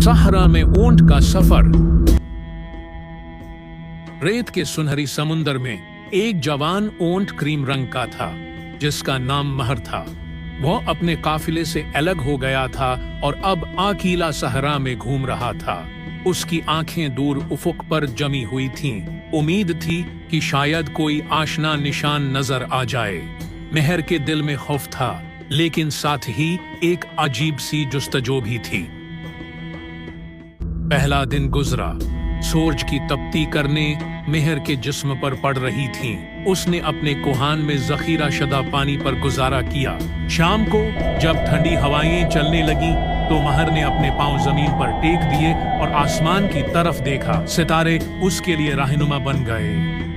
सहरा में ऊंट का सफर। रेत के सुनहरी समुंदर में एक जवान ऊंट क्रीम रंग का था, जिसका नाम महर था। वह अपने काफिले से अलग हो गया था और अब अकेला सहरा में घूम रहा था। उसकी आंखें दूर उफुक पर जमी हुई थीं। उम्मीद थी कि शायद कोई आशना निशान नजर आ जाए। महर के दिल में खौफ था, लेकिन साथ ही एक अजीब सी जुस्तजो भी थी। पहला दिन गुजरा। सूरज की तपती करने मेहर के जिस्म पर पड़ रही थीं। उसने अपने कोहान में जखीरा शुदा पानी पर गुजारा किया। शाम को जब ठंडी हवाएं चलने लगी तो महर ने अपने पांव जमीन पर टेक दिए और आसमान की तरफ देखा। सितारे उसके लिए रहनुमा बन गए,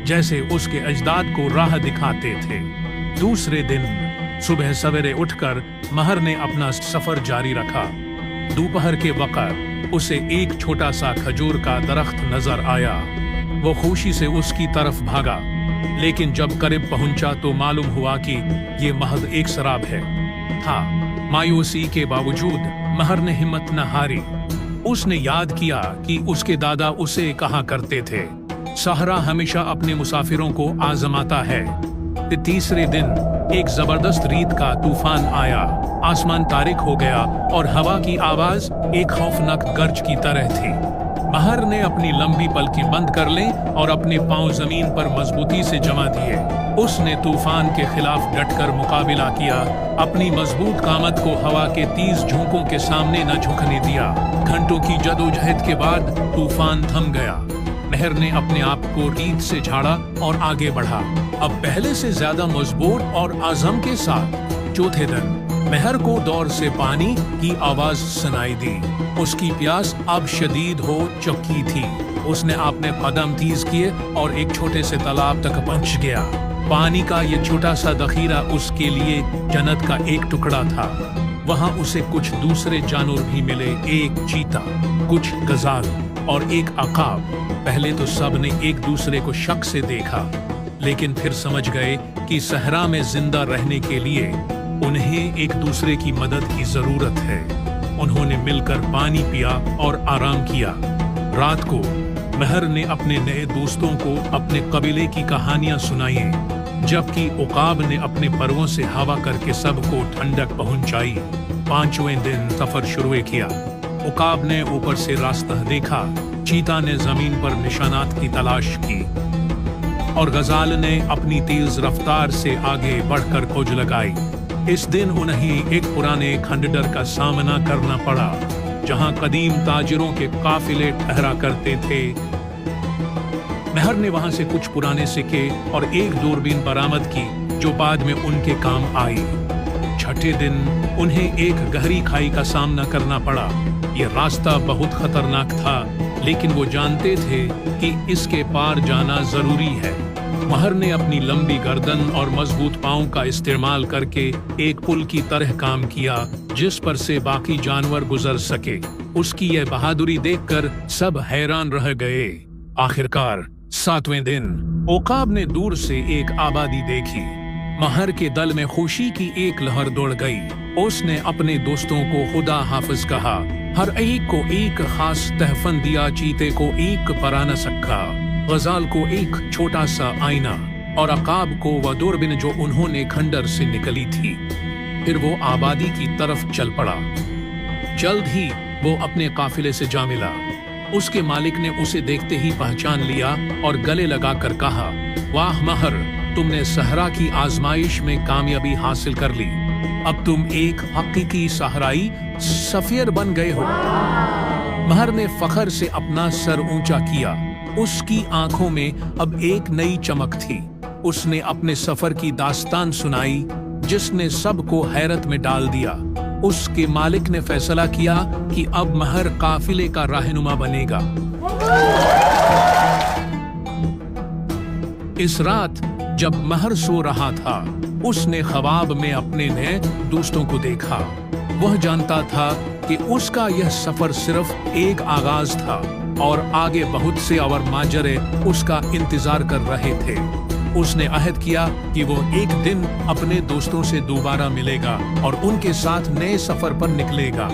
जैसे उसके अजदाद को राह दिखाते थे। दूसरे दिन सुबह सवेरे उठकर महर ने अपना सफर जारी रखा। दोपहर के वक्त उसे एक छोटा सा खजूर का दरख्त नजर आया। वो खुशी से उसकी तरफ भागा, लेकिन जब करीब पहुंचा तो मालूम हुआ कि ये महज एक शराब है। मायूसी के बावजूद महर ने हिम्मत न हारी। उसने याद किया कि उसके दादा उसे कहा करते थे, सहरा हमेशा अपने मुसाफिरों को आजमाता है। तीसरे दिन एक जबरदस्त रीत का तूफान आया। आसमान तारिक हो गया और हवा की आवाज एक खौफनाक गर्ज की तरह थी। महर ने अपनी लंबी पलकें बंद कर ली और अपने पांव जमीन पर मजबूती से जमा दिए। उसने तूफान के खिलाफ डटकर मुकाबला किया, अपनी मजबूत कामत को हवा के तेज झोंकों के सामने न झुकने दिया। घंटों की जदोजहद के बाद तूफान थम गया। महर ने अपने आप को रीत से झाड़ा और आगे बढ़ा, अब पहले से ज्यादा मजबूत और आज़म के साथ। चौथे दिन महर को दौर से पानी की आवाज सुनाई दी। उसकी प्यास अब शदीद हो चुकी थी। उसने अपने कदम तेज किए और एक छोटे से तालाब तक पहुंच गया। पानी का यह छोटा सा दखीरा उसके लिए जन्नत का एक टुकड़ा था। वहां उसे कुछ दूसरे जानवर भी मिले, एक चीता, कुछ गजाल और एक अकाब। पहले तो सब ने एक दूसरे को शक से देखा, लेकिन फिर समझ गए कि सहरा में जिंदा रहने के लिए उन्हें एक दूसरे की मदद की जरूरत है। उन्होंने मिलकर पानी पिया और आराम किया। रात को महर ने अपने नए दोस्तों को अपने कबीले की कहानियां सुनाई, जबकि उकाब ने अपने परवों से हवा करके सबको ठंडक पहुंचाई। पांचवें दिन सफर शुरू किया। उकाब ने ऊपर से रास्ता देखा, चीता ने जमीन पर निशानात की तलाश की और गजाल ने अपनी तेज रफ्तार से आगे बढ़कर खोज लगाई। इस दिन उन्हें एक पुराने खंडर का सामना करना पड़ा, जहां कदीम ताजिरों के काफिले ठहरा करते थे। महर ने वहां से कुछ पुराने सिक्के और एक दूरबीन बरामद की, जो बाद में उनके काम आई। छठे दिन उन्हें एक गहरी खाई का सामना करना पड़ा। यह रास्ता बहुत खतरनाक था, लेकिन वो जानते थे कि इसके पार जाना जरूरी है। महर ने अपनी लंबी गर्दन और मजबूत पांव का इस्तेमाल करके एक पुल की तरह काम किया, जिस पर से बाकी जानवर गुजर सके। उसकी यह बहादुरी देखकर सब हैरान रह गए। आखिरकार सातवें दिन उकाब ने दूर से एक आबादी देखी। महर के दल में खुशी की एक लहर दौड़ गई। उसने अपने दोस्तों को खुदा हाफिज कहा। हर एक को एक खास तहफन दिया, चीते को एक पराना सक्का, गजाल को एक छोटा सा आईना और अकाब को वह दूरबीन जो उन्होंने खंडर से निकली थी। फिर वो आबादी की तरफ चल पड़ा। जल्द ही वो अपने काफिले से जा मिला। उसके मालिक ने उसे देखते ही पहचान लिया और गले लगाकर कहा, वाह महर, तुमने सहरा की आजमाइश में कामयाबी हासिल कर ली। अब तुम एक हकीकी सहराई सफीर बन गए हो। महर ने फखर से अपना सर ऊंचा किया। उसकी आंखों में अब एक नई चमक थी। उसने अपने सफर की दास्तान सुनाई, जिसने सबको हैरत में डाल दिया। उसके मालिक ने फैसला किया कि अब महर काफिले का रहनुमा बनेगा। इस रात जब महर सो रहा था, उसने ख्वाब में अपने नए दोस्तों को देखा। वह जानता था कि उसका यह सफर सिर्फ एक आगाज था और आगे बहुत से और माजरे उसका इंतजार कर रहे थे। उसने अहद किया कि वो एक दिन अपने दोस्तों से दोबारा मिलेगा और उनके साथ नए सफर पर निकलेगा।